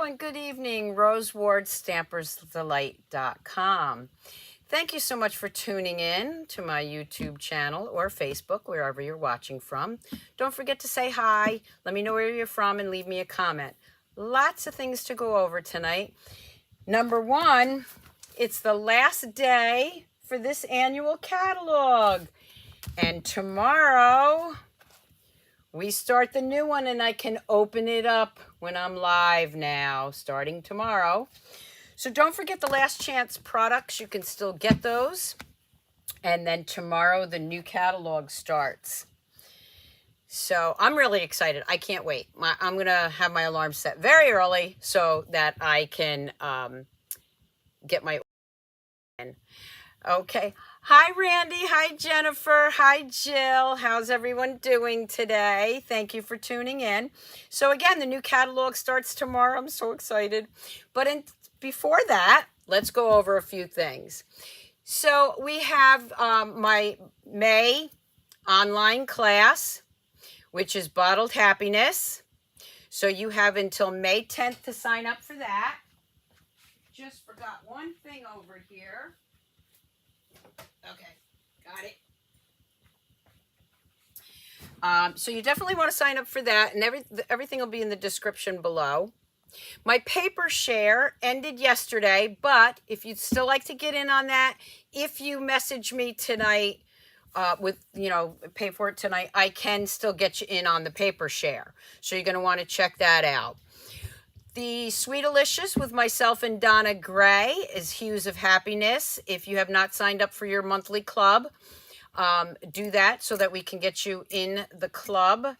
Hello and good evening, Rose Ward, Stampersdelight.com. Thank you so much for tuning in to my YouTube channel or Facebook, wherever you're watching from. Don't forget to say hi, let me know where you're from, and leave me a comment. Lots of things to go over tonight. Number one, it's the last day for this annual catalog. And tomorrow, we start the new one, and I can open it up when I'm live now, starting tomorrow. So don't forget the last chance products. You can still get those. And then tomorrow, the new catalog starts. So I'm really excited. I can't wait. I'm going to have my alarm set very early so that I can get my order in. Okay. Hi, Randy. Hi, Jennifer. Hi, Jill. How's everyone doing today? Thank you for tuning in. So again, the new catalog starts tomorrow. I'm so excited. But before that, let's go over a few things. So we have my May online class, which is Bottled Happiness. So you have until May 10th to sign up for that. Just forgot one thing over here. Okay, got it. So you definitely want to sign up for that, and everything will be in the description below. My paper share ended yesterday, but if you'd still like to get in on that, if you message me tonight pay for it tonight, I can still get you in on the paper share. So you're going to want to check that out. The Sweetalicious with myself and Donna Gray is Hues of Happiness. If you have not signed up for your monthly club, do that so that we can get you in the club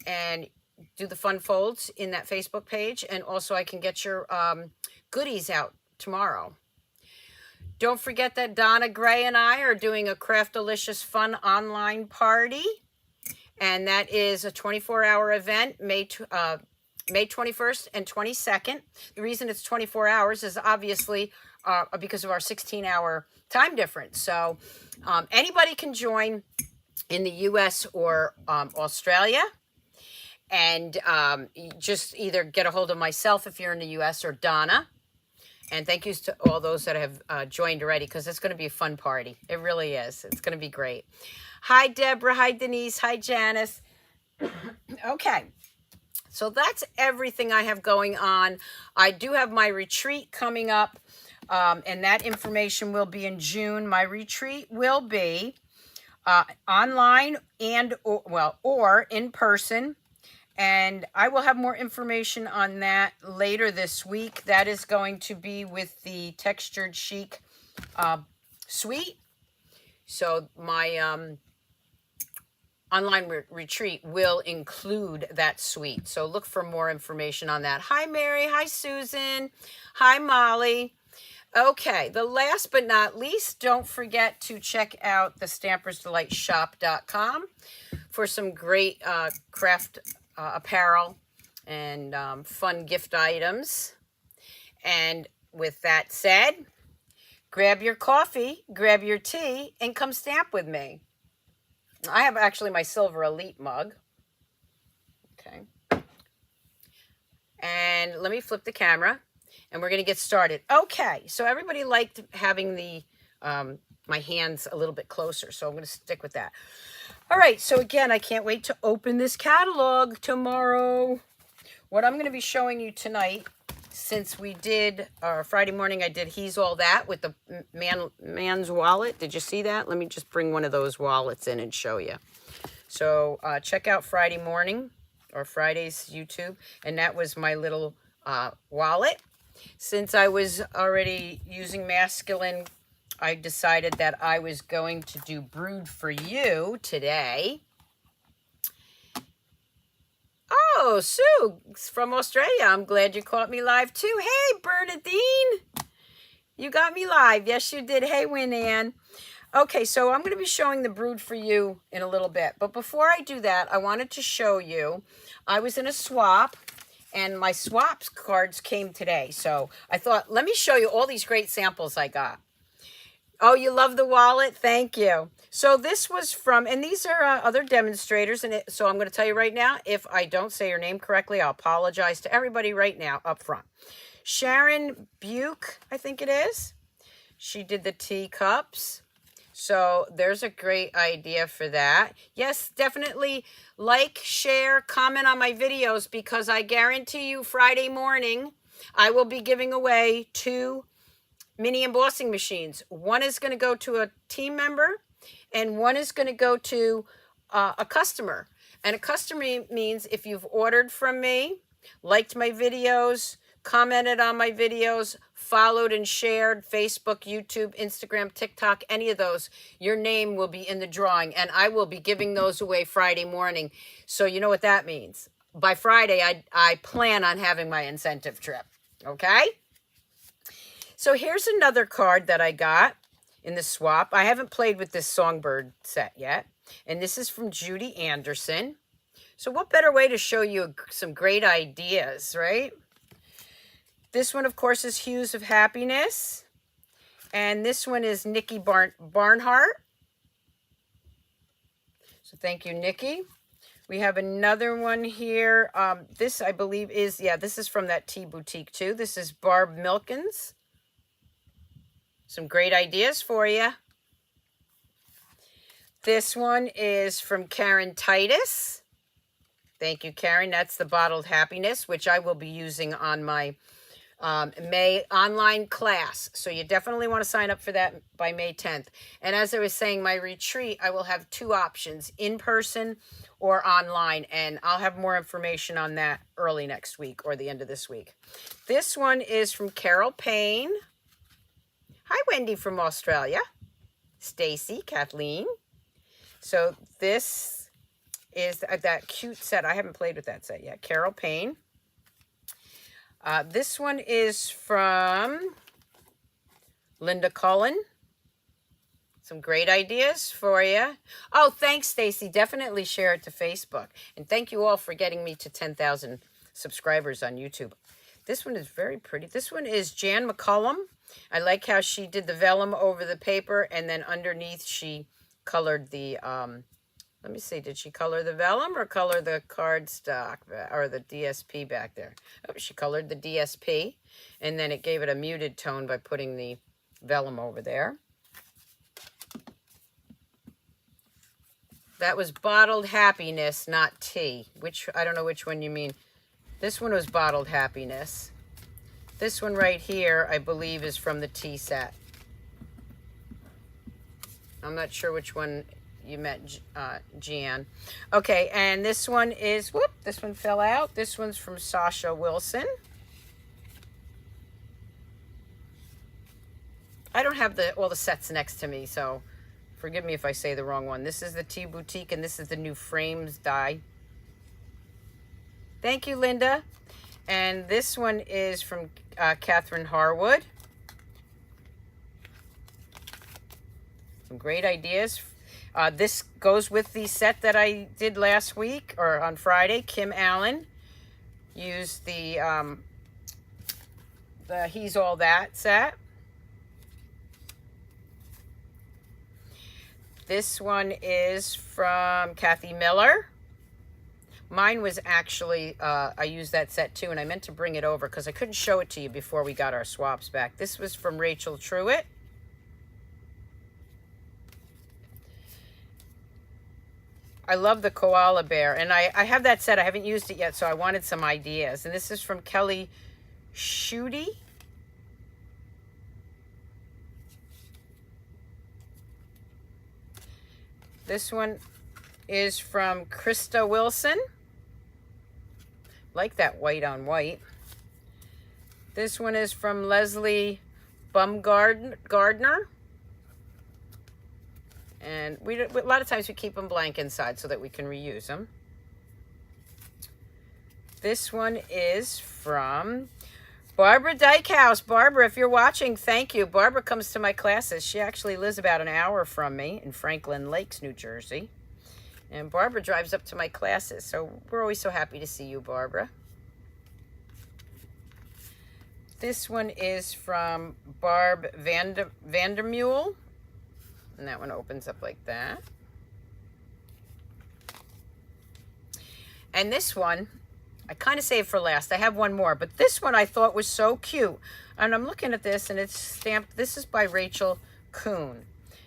and do the fun folds in that Facebook page. And also I can get your goodies out tomorrow. Don't forget that Donna Gray and I are doing a Craftalicious Fun online party. And that is a 24-hour event, May 21st and 22nd. The reason it's 24 hours is obviously because of our 16-hour time difference. So anybody can join in the U.S. or Australia. And just either get a hold of myself if you're in the U.S. or Donna. And thank you to all those that have joined already, because it's going to be a fun party. It really is. It's going to be great. Hi, Deborah. Hi, Denise. Hi, Janice. Okay. So that's everything I have going on. I do have my retreat coming up, and that information will be in June. My retreat will be online or in person. And I will have more information on that later this week. That is going to be with the Textured Chic suite. So my online retreat will include that suite. So look for more information on that. Hi, Mary. Hi, Susan. Hi, Molly. Okay, the last but not least, don't forget to check out the Stampersdelightshop.com for some great craft apparel and fun gift items. And with that said, grab your coffee, grab your tea, and come stamp with me. I have actually my Silver Elite mug. Okay. And let me flip the camera, and we're going to get started. Okay, so everybody liked having the my hands a little bit closer, so I'm going to stick with that. All right, so again, I can't wait to open this catalog tomorrow. What I'm going to be showing you tonight, since we did, Friday morning, I did He's All That with the man's wallet. Did you see that? Let me just bring one of those wallets in and show you. So check out Friday morning or Friday's YouTube, and that was my little wallet. Since I was already using masculine, I decided that I was going to do Brewed For You today. Oh, Sue from Australia. I'm glad you caught me live too. Hey, Bernadine. You got me live. Yes, you did. Hey, Winann. Okay, so I'm going to be showing the Brewed For You in a little bit. But before I do that, I wanted to show you, I was in a swap, and my SWAPS cards came today. So I thought, let me show you all these great samples I got. Oh, you love the wallet? Thank you. So this was from, and these are other demonstrators, and so I'm going to tell you right now, if I don't say your name correctly, I'll apologize to everybody right now up front. Sharon Buke, I think it is. She did the teacups. So there's a great idea for that. Yes, definitely like, share, comment on my videos, because I guarantee you Friday morning, I will be giving away 2 mini embossing machines. One is going to go to a team member and one is going to go to a customer. And a customer means if you've ordered from me, liked my videos, commented on my videos, followed and shared Facebook, YouTube, Instagram, TikTok, any of those, your name will be in the drawing, and I will be giving those away Friday morning. So you know what that means. By Friday, I plan on having my incentive trip. Okay? So here's another card that I got in the swap. I haven't played with this Songbird set yet. And this is from Judy Anderson. So what better way to show you some great ideas, right? This one, of course, is Hues of Happiness. And this one is Nikki Barnhart. So thank you, Nikki. We have another one here. This, I believe, is, yeah, this is from that tea boutique, too. This is Barb Milkins. Some great ideas for you. This one is from Karen Titus. Thank you, Karen. That's the Bottled Happiness, which I will be using on my May online class. So you definitely want to sign up for that by May 10th. And as I was saying, my retreat, I will have 2 options, in person or online. And I'll have more information on that early next week or the end of this week. This one is from Carol Payne. Hi, Wendy from Australia. Stacy, Kathleen. So this is that cute set. I haven't played with that set yet. Carol Payne. This one is from Linda Cullen. Some great ideas for you. Oh, thanks, Stacy. Definitely share it to Facebook. And thank you all for getting me to 10,000 subscribers on YouTube. This one is very pretty. This one is Jan McCullum. I like how she did the vellum over the paper, and then underneath she colored the, let me see, did she color the vellum or color the cardstock or the DSP back there? Oh, she colored the DSP, and then it gave it a muted tone by putting the vellum over there. That was Bottled Happiness, not tea. Which, I don't know which one you mean. This one was Bottled Happiness. This one right here, I believe, is from the tea set. I'm not sure which one you meant, Gian. Okay, and this one is, whoop, this one fell out. This one's from Sasha Wilson. I don't have all the sets next to me, so forgive me if I say the wrong one. This is the Tea Boutique, and this is the new frames die. Thank you, Linda. And this one is from Catherine Harwood. Some great ideas. This goes with the set that I did last week, or on Friday. Kim Allen used the He's All That set. This one is from Kathy Miller. Mine was actually, I used that set too, and I meant to bring it over because I couldn't show it to you before we got our swaps back. This was from Rachel Truitt. I love the koala bear, and I have that set. I haven't used it yet, so I wanted some ideas. And this is from Kelly Schutte. This one is from Krista Wilson. Like that white on white. This one is from Leslie Baumgardner. And a lot of times we keep them blank inside so that we can reuse them. This one is from Barbara Dykehouse. Barbara, if you're watching, thank you. Barbara comes to my classes. She actually lives about an hour from me in Franklin Lakes, New Jersey. And Barbara drives up to my classes, so we're always so happy to see you, Barbara. This one is from Barb Vandermule. And that one opens up like that. And this one, I kind of saved for last. I have one more, but this one I thought was so cute. And I'm looking at this, and it's stamped. This is by Rachel Kuhn.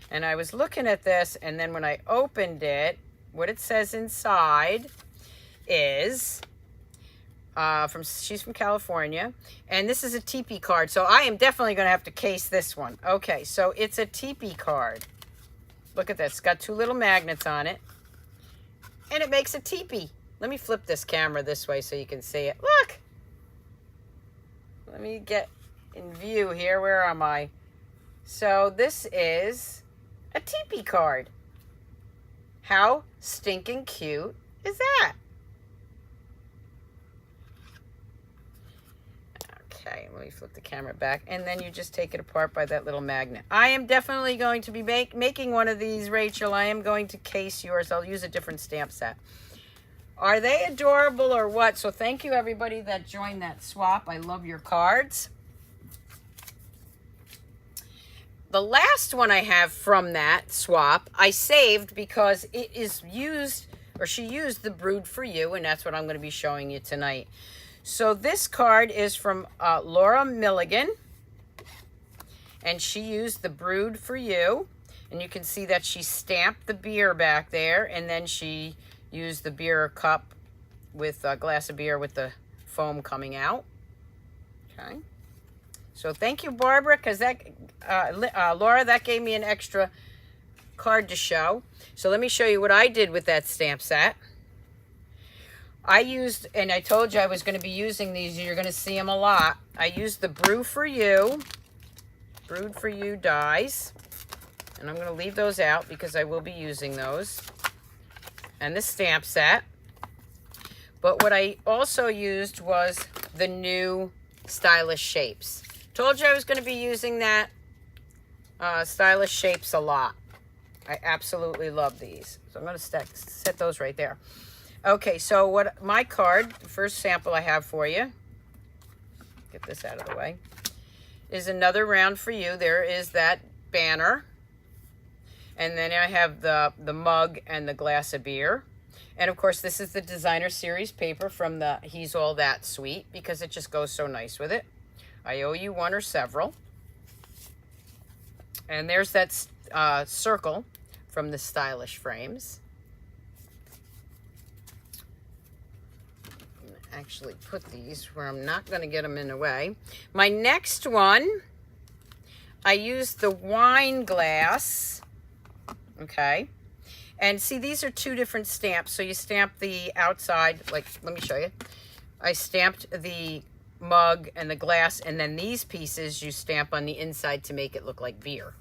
And I was looking at this, and then when I opened it, what it says inside is, she's from California, and this is a teepee card. So I am definitely going to have to case this one. Okay, so it's a teepee card. Look at this. It's got 2 little magnets on it, and it makes a teepee. Let me flip this camera this way so you can see it. Look! Let me get in view here. Where am I? So this is a teepee card. How stinking cute is that? Okay, let me flip the camera back. And then you just take it apart by that little magnet. I am definitely going to be making one of these, Rachel. I am going to case yours. I'll use a different stamp set. Are they adorable or what? So thank you, everybody that joined that swap. I love your cards. The last one I have from that swap, I saved because it is used, or she used the Brewed For You, and that's what I'm going to be showing you tonight. So this card is from Laura Milligan, and she used the Brewed For You, and you can see that she stamped the beer back there, and then she used the beer cup with a glass of beer with the foam coming out. Okay. So thank you, Barbara, because that, Laura, that gave me an extra card to show. So let me show you what I did with that stamp set. I used, and I told you I was going to be using these. You're going to see them a lot. I used the Brewed For You dies. And I'm going to leave those out because I will be using those. And the stamp set. But what I also used was the new Stylish Shapes. Told you I was going to be using that Stylish Shapes a lot. I absolutely love these. So I'm going to set those right there. Okay, so what my card, the first sample I have for you, get this out of the way, is another round for you. There is that banner. And then I have the mug and the glass of beer. And of course, this is the designer series paper from the He's All That suite because it just goes so nice with it. I owe you one or several. And there's that circle from the Stylish Frames. Actually put these where I'm not going to get them in the way. My next one, I used the wine glass. Okay, and see, these are 2 different stamps. So you stamp the outside, like, let me show you. I stamped the mug and the glass, and then these pieces you stamp on the inside to make it look like beer.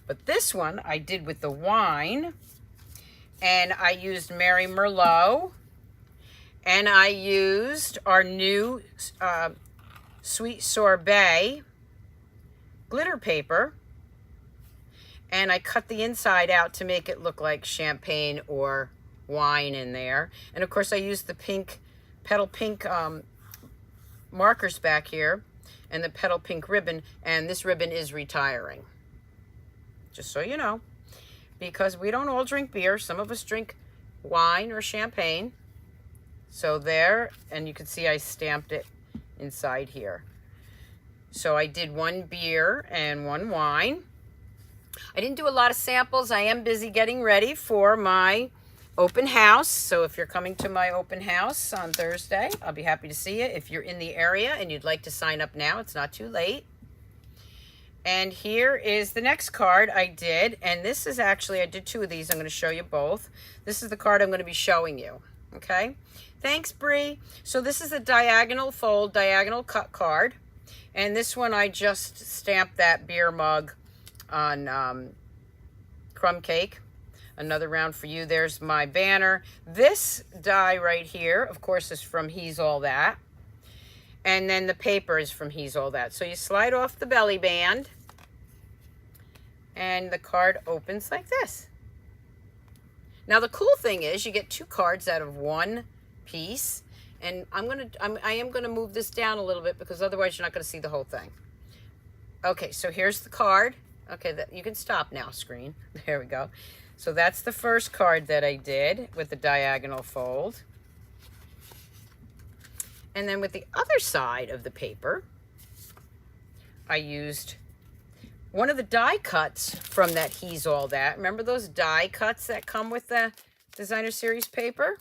But this one I did with the wine, and I used Mary Merlot, and I used our new Sweet Sorbet glitter paper. And I cut the inside out to make it look like champagne or wine in there. And of course I used the pink, petal pink markers back here and the petal pink ribbon. And this ribbon is retiring. Just so you know. Because we don't all drink beer. Some of us drink wine or champagne. So there, and you can see I stamped it inside here. So I did 1 beer and 1 wine. I didn't do a lot of samples. I am busy getting ready for my open house. So if you're coming to my open house on Thursday, I'll be happy to see you. If you're in the area and you'd like to sign up now, it's not too late. And here is the next card I did. And this is actually, I did 2 of these. I'm going to show you both. This is the card I'm going to be showing you. Okay. Thanks, Bree. So this is a diagonal fold, diagonal cut card. And this one I just stamped that beer mug on crumb cake. Another round for you. There's my banner. This die right here, of course, is from He's All That. And then the paper is from He's All That. So you slide off the belly band and the card opens like this. Now the cool thing is you get 2 cards out of 1 piece. And I am gonna move this down a little bit because otherwise you're not gonna see the whole thing. Okay, so here's the card. Okay, that you can stop now, screen. There we go. So that's the first card that I did with the diagonal fold. And then with the other side of the paper, I used one of the die cuts from that He's All That. Remember those die cuts that come with the Designer Series paper?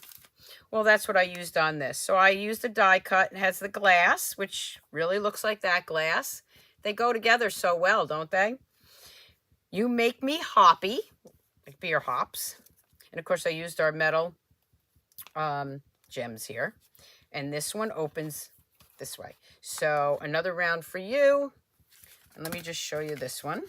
Well, that's what I used on this. So I used a die cut. It has the glass, which really looks like that glass. They go together so well, don't they? You Make Me Hoppy, like beer hops. And of course I used our metal gems here. And this one opens this way. So another round for you. And let me just show you this one.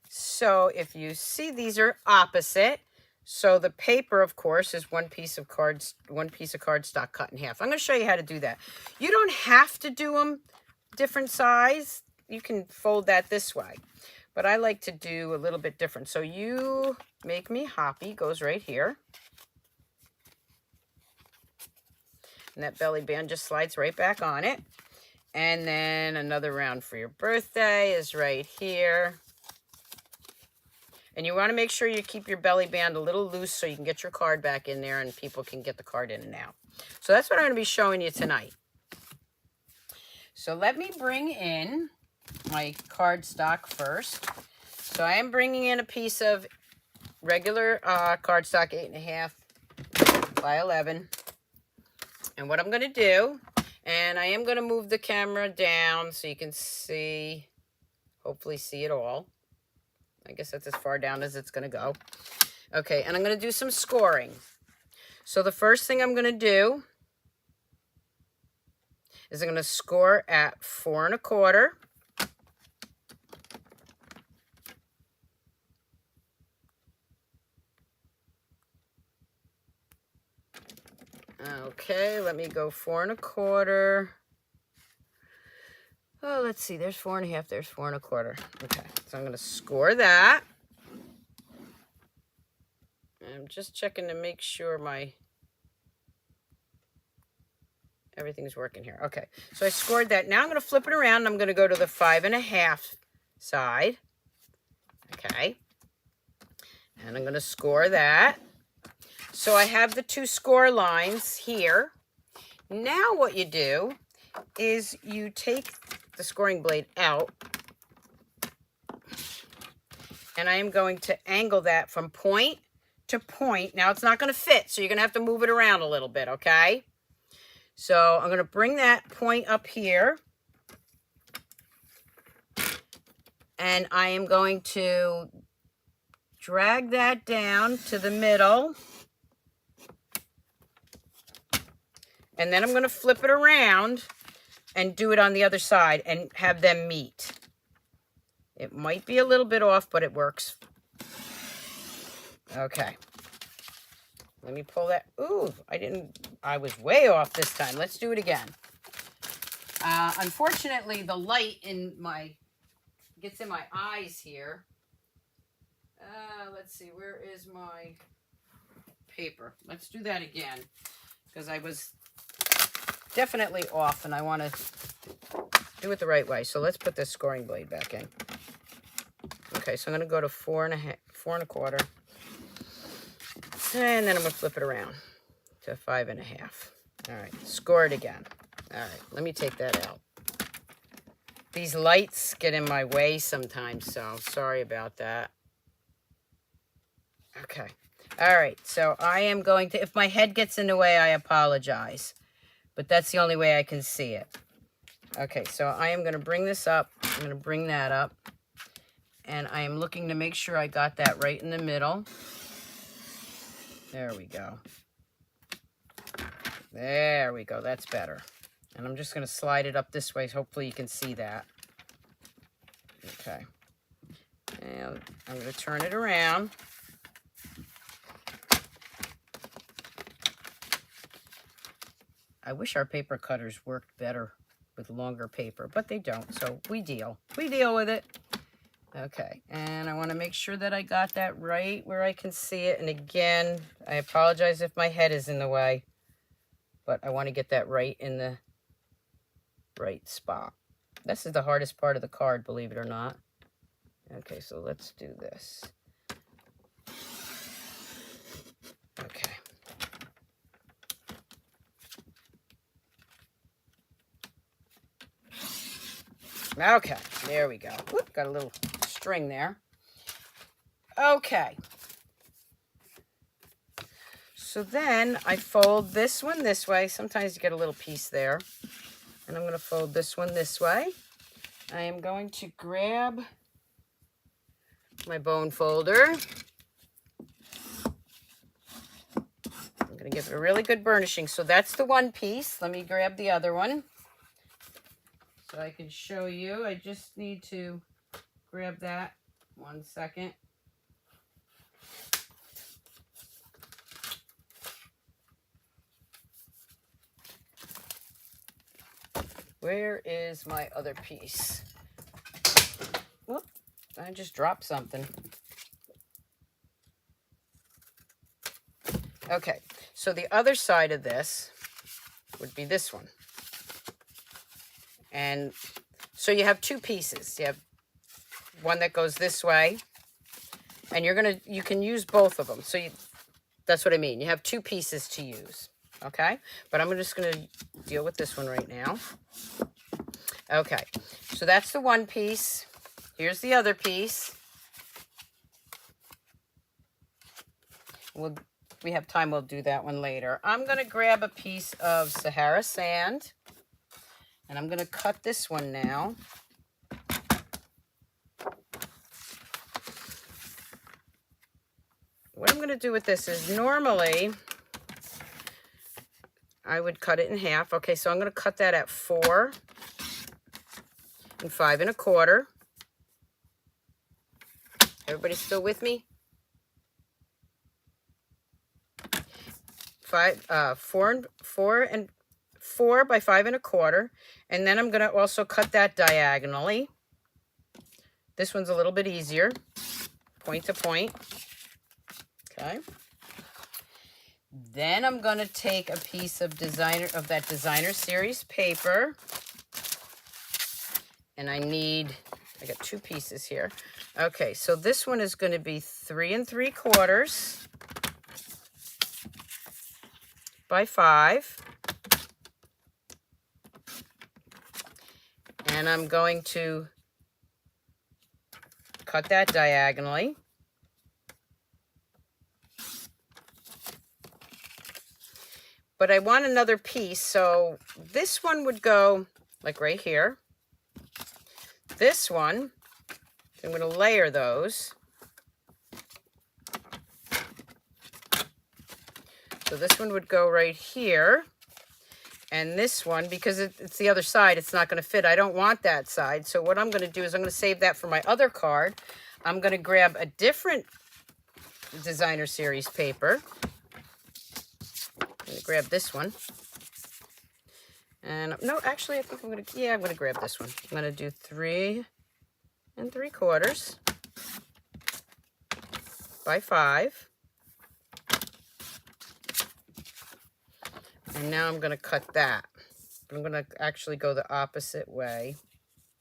So if you see, these are opposite. So the paper, of course, is one piece of cardstock cut in half. I'm going to show you how to do that. You don't have to do them different size. You can fold that this way. But I like to do a little bit different. So You Make Me Hoppy goes right here. And that belly band just slides right back on it. And then another round for your birthday is right here. And you want to make sure you keep your belly band a little loose so you can get your card back in there and people can get the card in and out. So that's what I'm going to be showing you tonight. So let me bring in my cardstock first. So I am bringing in a piece of regular cardstock, 8.5 by 11. And what I'm going to do, and I am going to move the camera down so you can see, hopefully see it all. I guess that's as far down as it's going to go. Okay, and I'm going to do some scoring. So the first thing I'm going to do is I'm going to score at 4 1/4. Okay, let me go 4 1/4. Oh, let's see, there's 4 1/2, there's 4 1/4. Okay, so I'm going to score that. I'm just checking to make sure everything's working here. Okay, so I scored that. Now I'm going to flip it around and I'm going to go to the 5 1/2 side. Okay, and I'm going to score that. So I have the 2 score lines here. Now what you do is you take the scoring blade out, and I am going to angle that from point to point. Now it's not going to fit, so you're going to have to move it around a little bit, okay? So I'm going to bring that point up here, and I am going to drag that down to the middle. And then I'm going to flip it around and do it on the other side and have them meet. It might be a little bit off, but it works. Okay. Let me pull that. Ooh, I was way off this time. Let's do it again. Unfortunately, the light gets in my eyes here. Let's see, where is my paper? Let's do that again, because I was definitely off and I want to do it the right way. So let's put this scoring blade back in. Okay, so I'm going to go to 4 1/4. And then I'm going to flip it around to 5 1/2. All right, score it again. All right, let me take that out. These lights get in my way sometimes, so sorry about that. Okay. All right, so I am going to, if my head gets in the way, I apologize. But that's the only way I can see it. Okay, so I am going to bring this up. I'm going to bring that up. And I am looking to make sure I got that right in the middle. There we go. There we go. That's better. And I'm just going to slide it up this way. Hopefully you can see that. Okay. And I'm going to turn it around. I wish our paper cutters worked better with longer paper, but they don't, so we deal with it. Okay, and I want to make sure that I got that right where I can see it. And again, I apologize if my head is in the way, but I want to get that right in the right spot. This is the hardest part of the card, believe it or not. Okay, so let's do this. Okay. Okay, there we go. Whoop, got a little string there. Okay. So then I fold this one this way. Sometimes you get a little piece there. And I'm going to fold this one this way. I am going to grab my bone folder. I'm going to give it a really good burnishing. So that's the one piece. Let me grab the other one so I can show you. I just need to grab that. 1 second. Where is my other piece? Whoop, I just dropped something. Okay, so the other side of this would be this one. And so you have two pieces. You have one that goes this way, and you can use both of them. So that's what I mean. You have two pieces to use, okay? But I'm just gonna deal with this one right now. Okay, so that's the one piece. Here's the other piece. We have time, we'll do that one later. I'm gonna grab a piece of Sahara sand, and I'm gonna cut this one now. What I'm gonna do with this is normally I would cut it in half. Okay, so I'm gonna cut that at 4 and 5 1/4. Everybody still with me? 4 by 5 1/4, and then I'm going to also cut that diagonally. This one's a little bit easier, point to point. Okay. Then I'm going to take a piece of that designer series paper, and I got 2 pieces here. Okay, so this one is going to be 3 3/4 by 5. And I'm going to cut that diagonally. But I want another piece, so this one would go like right here. This one, I'm going to layer those. So this one would go right here. And this one, because it's the other side, it's not going to fit. I don't want that side. So what I'm going to do is I'm going to save that for my other card. I'm going to grab a different designer series paper. I'm going to grab this one. And no, actually, I think I'm going to grab this one. I'm going to do 3 3/4 by 5. And now I'm going to cut that. But I'm going to actually go the opposite way.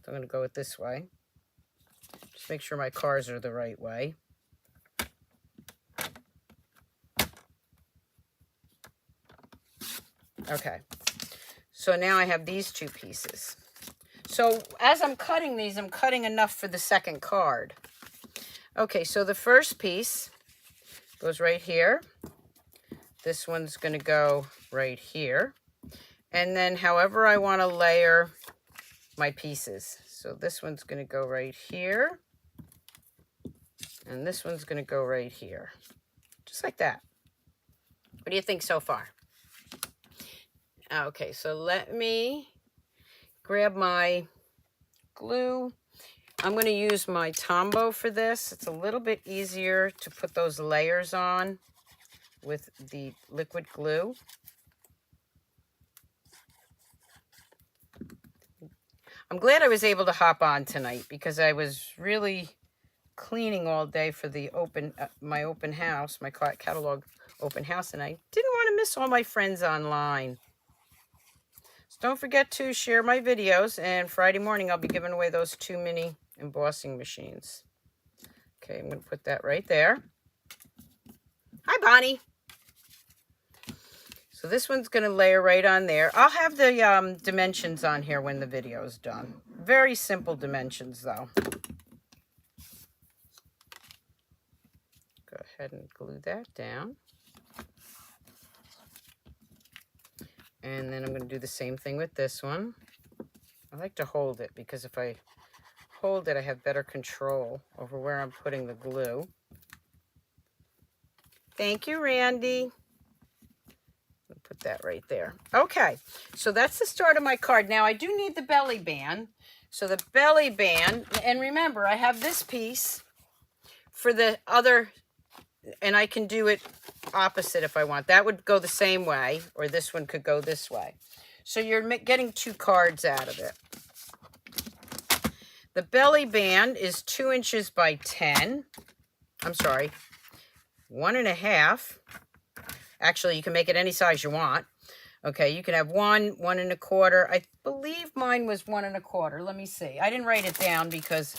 So I'm going to go it this way. Just make sure my cards are the right way. Okay. So now I have these 2 pieces. So as I'm cutting these, I'm cutting enough for the second card. Okay, so the first piece goes right here. This one's going to go right here. And then however I want to layer my pieces. So this one's going to go right here. And this one's going to go right here. Just like that. What do you think so far? Okay, so let me grab my glue. I'm going to use my Tombow for this. It's a little bit easier to put those layers on with the liquid glue. I'm glad I was able to hop on tonight because I was really cleaning all day for the my open house, my catalog open house, and I didn't want to miss all my friends online. So don't forget to share my videos, and Friday morning I'll be giving away those 2 mini embossing machines. Okay, I'm going to put that right there. Hi, Bonnie. So this one's going to layer right on there. I'll have the dimensions on here when the video is done. Very simple dimensions, though. Go ahead and glue that down. And then I'm going to do the same thing with this one. I like to hold it because if I hold it, I have better control over where I'm putting the glue. Thank you, Randy. I'll put that right there. Okay, so that's the start of my card. Now, I do need the belly band. So the belly band, and remember, I have this piece for the other, and I can do it opposite if I want. That would go the same way, or this one could go this way. So you're getting 2 cards out of it. The belly band is 2 inches by 10. I'm sorry, 1.5. Actually, you can make it any size you want. Okay, you can have 1, 1.25. I believe mine was 1.25. Let me see. I didn't write it down because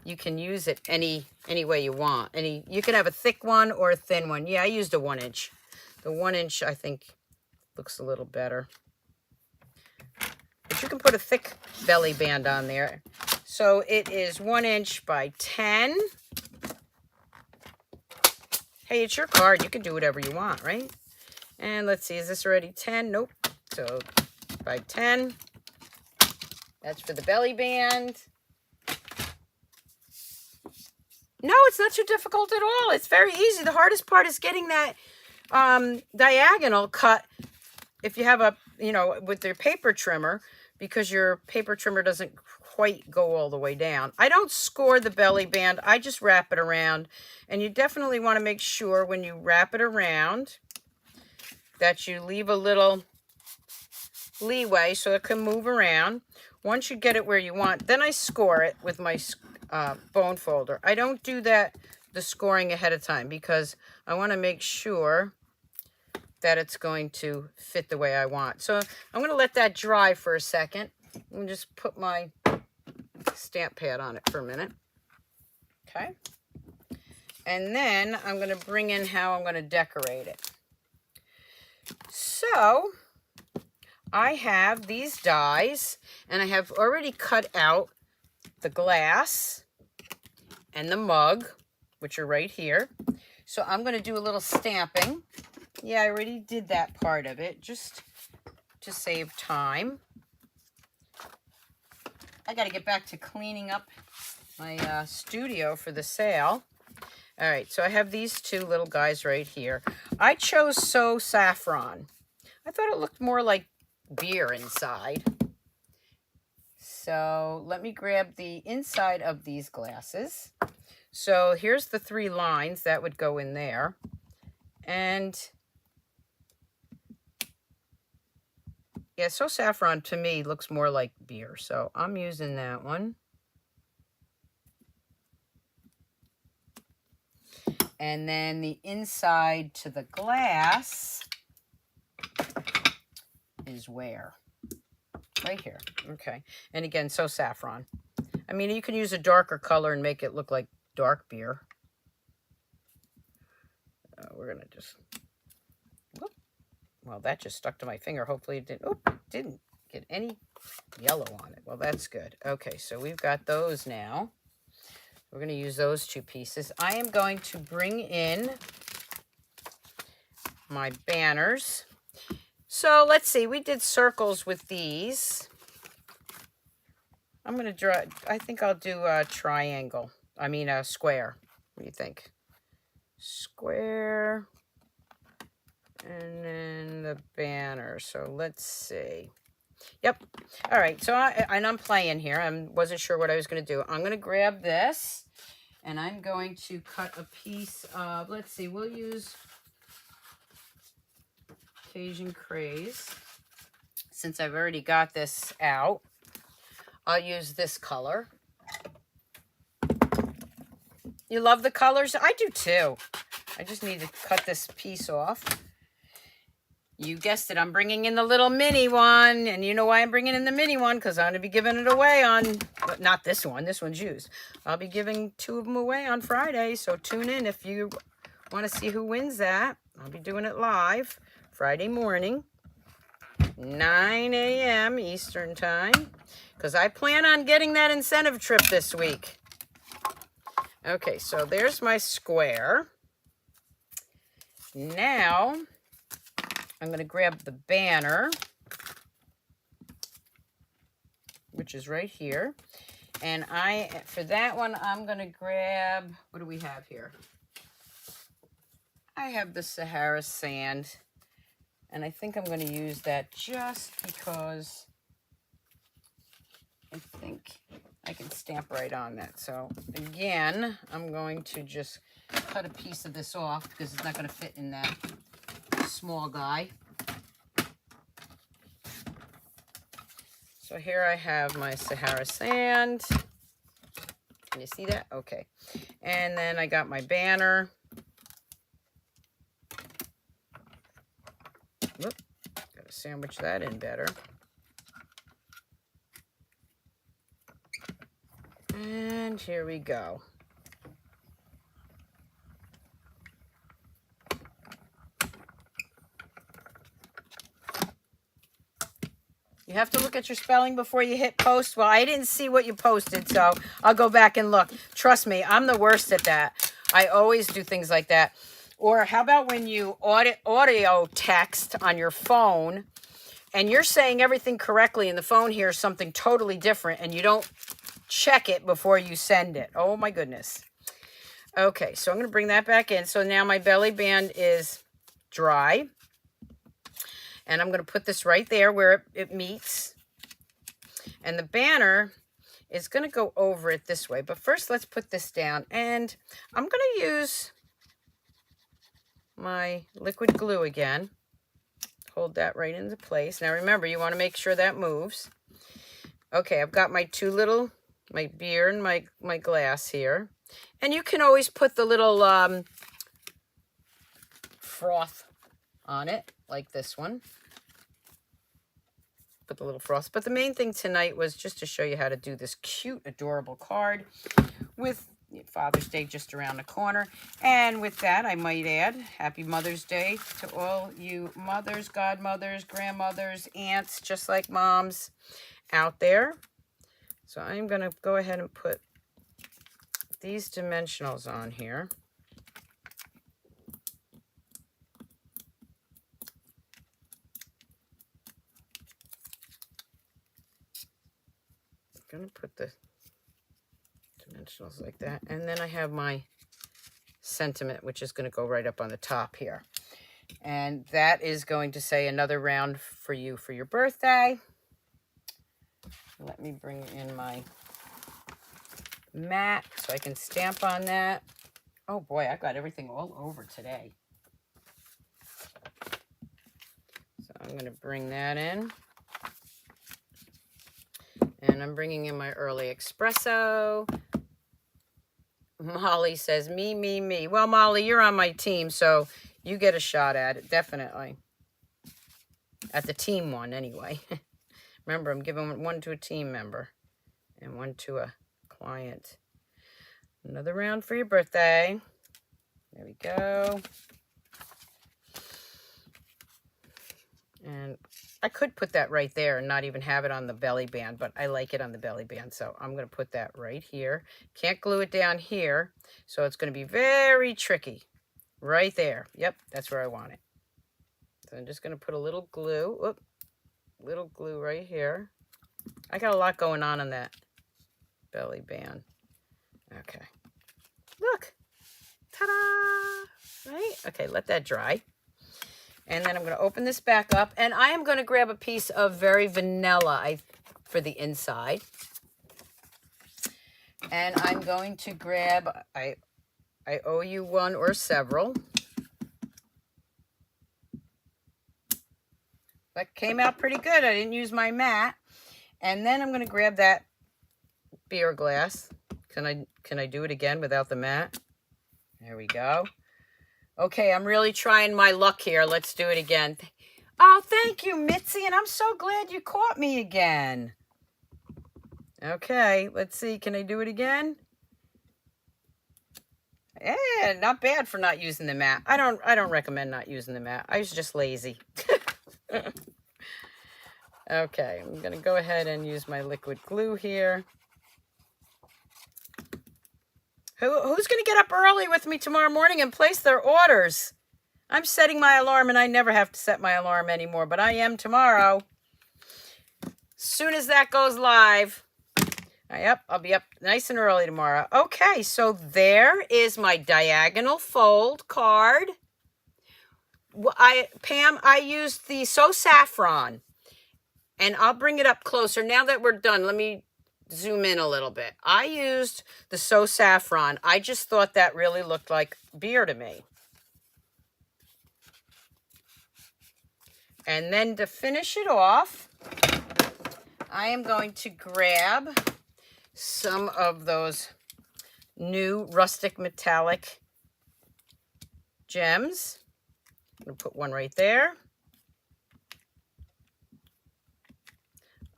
you can use it any way you want. You can have a thick one or a thin one. Yeah, I used a 1 inch. The 1 inch, I think, looks a little better. But you can put a thick belly band on there. So it is 1 inch by 10. Hey, it's your card. You can do whatever you want, right? And let's see, is this already 10? Nope. So by 10. That's for the belly band. No, it's not too difficult at all. It's very easy. The hardest part is getting that diagonal cut if you have a, with your paper trimmer, because your paper trimmer doesn't quite go all the way down. I don't score the belly band. I just wrap it around. And you definitely want to make sure when you wrap it around that you leave a little leeway so it can move around. Once you get it where you want, then I score it with my bone folder. I don't do the scoring ahead of time because I want to make sure that it's going to fit the way I want. So I'm going to let that dry for a second. I'm just put my stamp pad on it for a minute. Okay. And then I'm going to bring in how I'm going to decorate it. So I have these dies, and I have already cut out the glass and the mug, which are right here. So I'm going to do a little stamping. Yeah, I already did that part of it, just to save time. I got to get back to cleaning up my studio for the sale. All right, so I have these 2 little guys right here. I chose Saffron. I thought it looked more like beer inside. So let me grab the inside of these glasses. So here's the 3 lines that would go in there. And yeah, Saffron to me looks more like beer. So I'm using that one. And then the inside to the glass is where? Right here. Okay. And again, Saffron. I mean, you can use a darker color and make it look like dark beer. We're going to just... Whoop. Well, that just stuck to my finger. Hopefully it didn't get any yellow on it. Well, that's good. Okay, so we've got those now. We're going to use those 2 pieces. I am going to bring in my banners. So let's see. We did circles with these. I'm going to draw. I think I'll do a triangle. I mean a square. What do you think? Square. And then the banner. So let's see. Yep. All right. So I'm playing here. I wasn't sure what I was going to do. I'm going to grab this and I'm going to cut a piece of, let's see, we'll use Cajun Craze. Since I've already got this out, I'll use this color. You love the colors? I do too. I just need to cut this piece off. You guessed it, I'm bringing in the little mini one. And you know why I'm bringing in the mini one? Because I'm going to be giving it away on, but not this one. This one's used. I'll be giving 2 of them away on Friday. So tune in if you want to see who wins that. I'll be doing it live Friday morning, 9 a.m. Eastern time. Because I plan on getting that incentive trip this week. Okay, so there's my square. Now, I'm going to grab the banner, which is right here. And for that one, I'm going to grab, what do we have here? I have the Sahara sand. And I think I'm going to use that just because I think I can stamp right on that. So again, I'm going to just cut a piece of this off because it's not going to fit in that small guy. So here I have my Sahara sand. Can you see that? Okay. And then I got my banner. Whoop. Got to sandwich that in better. And here we go. You have to look at your spelling before you hit post. Well, I didn't see what you posted, so I'll go back and look. Trust me, I'm the worst at that. I always do things like that. Or how about when you audio text on your phone and you're saying everything correctly and the phone hears something totally different and you don't check it before you send it. Oh my goodness. Okay, so I'm going to bring that back in. So now my belly band is dry. And I'm going to put this right there where it meets. And the banner is going to go over it this way. But first, let's put this down. And I'm going to use my liquid glue again. Hold that right into place. Now, remember, you want to make sure that moves. Okay, I've got my 2 little, my beer and my glass here. And you can always put the little froth on it, like this one. Put the little frost. But the main thing tonight was just to show you how to do this cute, adorable card with Father's Day just around the corner. And with that, I might add, Happy Mother's Day to all you mothers, godmothers, grandmothers, aunts, just like moms out there. So I'm going to go ahead and put these dimensionals on here. Going to put the dimensionals like that. And then I have my sentiment, which is going to go right up on the top here. And that is going to say another round for you for your birthday. Let me bring in my mat so I can stamp on that. Oh boy, I got everything all over today. So I'm going to bring that in. And I'm bringing in my early espresso. Molly says, me, me, me. Well, Molly, you're on my team, so you get a shot at it, definitely. At the team one, anyway. Remember, I'm giving 1 to a team member and 1 to a client. Another round for your birthday. There we go. And I could put that right there and not even have it on the belly band, but I like it on the belly band, so I'm going to put that right here. Can't glue it down here, so it's going to be very tricky. Right there. Yep, that's where I want it. So I'm just going to put a little glue. Whoop, little glue right here. I got a lot going on that belly band. Okay. Look. Ta-da! Right? Okay, let that dry. And then I'm going to open this back up, and I am going to grab a piece of very vanilla for the inside. And I'm going to grab, I owe you one or several. That came out pretty good. I didn't use my mat. And then I'm going to grab that beer glass. Can I do it again without the mat? There we go. Okay, I'm really trying my luck here. Let's do it again. Oh, thank you, Mitzi, and I'm so glad you caught me again. Okay, let's see. Can I do it again? Yeah, not bad for not using the mat. I don't recommend not using the mat. I was just lazy. Okay, I'm going to go ahead and use my liquid glue here. Who's going to get up early with me tomorrow morning and place their orders? I'm setting my alarm, and I never have to set my alarm anymore, but I am tomorrow. Soon as that goes live. Yep, I'll be up nice and early tomorrow. Okay, so there is my diagonal fold card. Pam, I used the Saffron, and I'll bring it up closer. Now that we're done, let me zoom in a little bit. I used the Saffron. I just thought that really looked like beer to me. And then to finish it off, I am going to grab some of those new rustic metallic gems. I'm going to put one right there.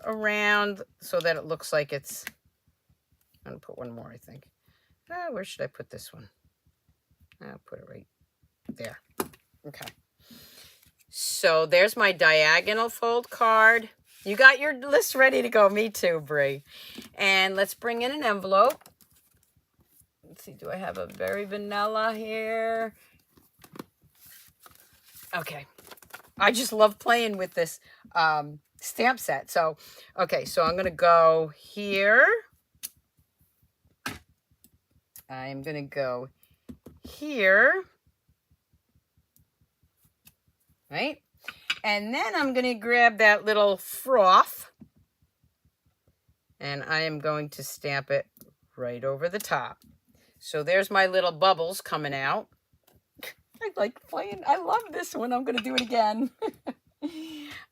Around so that it looks like it's, I'm going to put one more, I think. Where should I put this one? I'll put it right there. Okay. So there's my diagonal fold card. You got your list ready to go. Me too, Bree. And let's bring in an envelope. Let's see, do I have a very vanilla here? Okay. I just love playing with this stamp set. So, okay, so I'm going to go here. I'm going to go here. Right? And then I'm going to grab that little froth, and I am going to stamp it right over the top. So there's my little bubbles coming out. I like playing. I love this one. I'm going to do it again.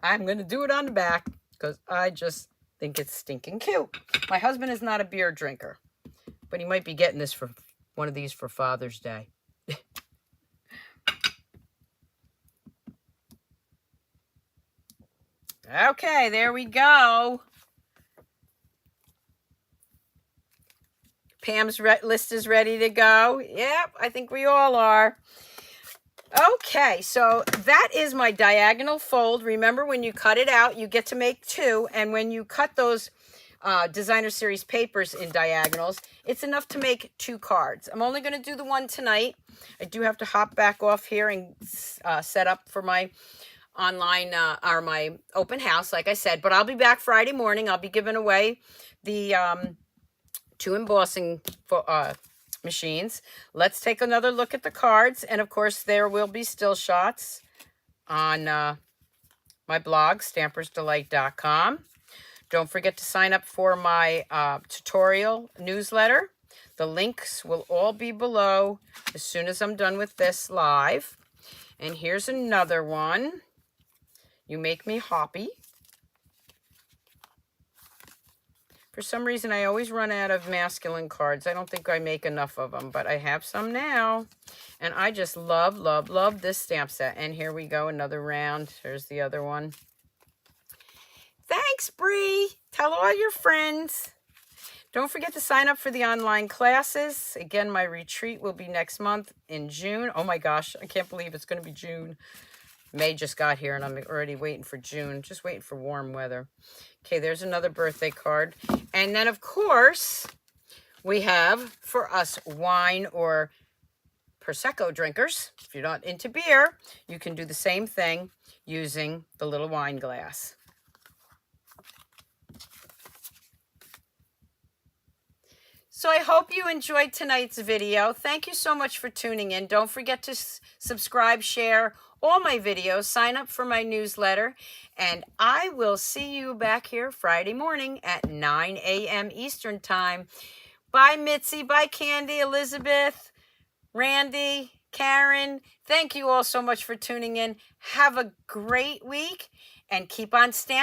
I'm going to do it on the back because I just think it's stinking cute. My husband is not a beer drinker, but he might be getting this for one of these for Father's Day. Okay, there we go. Pam's list is ready to go. Yep, I think we all are. Okay, so that is my diagonal fold. Remember, when you cut it out, you get to make two. And when you cut those designer series papers in diagonals, it's enough to make 2 cards. I'm only going to do the one tonight. I do have to hop back off here and set up for my online or my open house, like I said, but I'll be back Friday morning. I'll be giving away the 2 embossing machines. Let's take another look at the cards, and of course there will be still shots on my blog, Stampersdelight.com. Don't forget to sign up for my tutorial newsletter. The links will all be below as soon as I'm done with this live. And here's another one. You make me hoppy. For some reason, I always run out of masculine cards. I don't think I make enough of them, but I have some now. And I just love, love, love this stamp set. And here we go, another round. There's the other one. Thanks, Bree. Tell all your friends. Don't forget to sign up for the online classes. Again, my retreat will be next month in June. Oh my gosh, I can't believe it's going to be June. May just got here and I'm already waiting for June. Just waiting for warm weather. Okay, there's another birthday card. And then, of course, we have, for us wine or Prosecco drinkers, if you're not into beer, you can do the same thing using the little wine glass. So I hope you enjoyed tonight's video. Thank you so much for tuning in. Don't forget to subscribe, share all my videos, sign up for my newsletter, and I will see you back here Friday morning at 9 a.m. Eastern Time. Bye, Mitzi. Bye, Candy, Elizabeth, Randy, Karen. Thank you all so much for tuning in. Have a great week, and keep on stamping.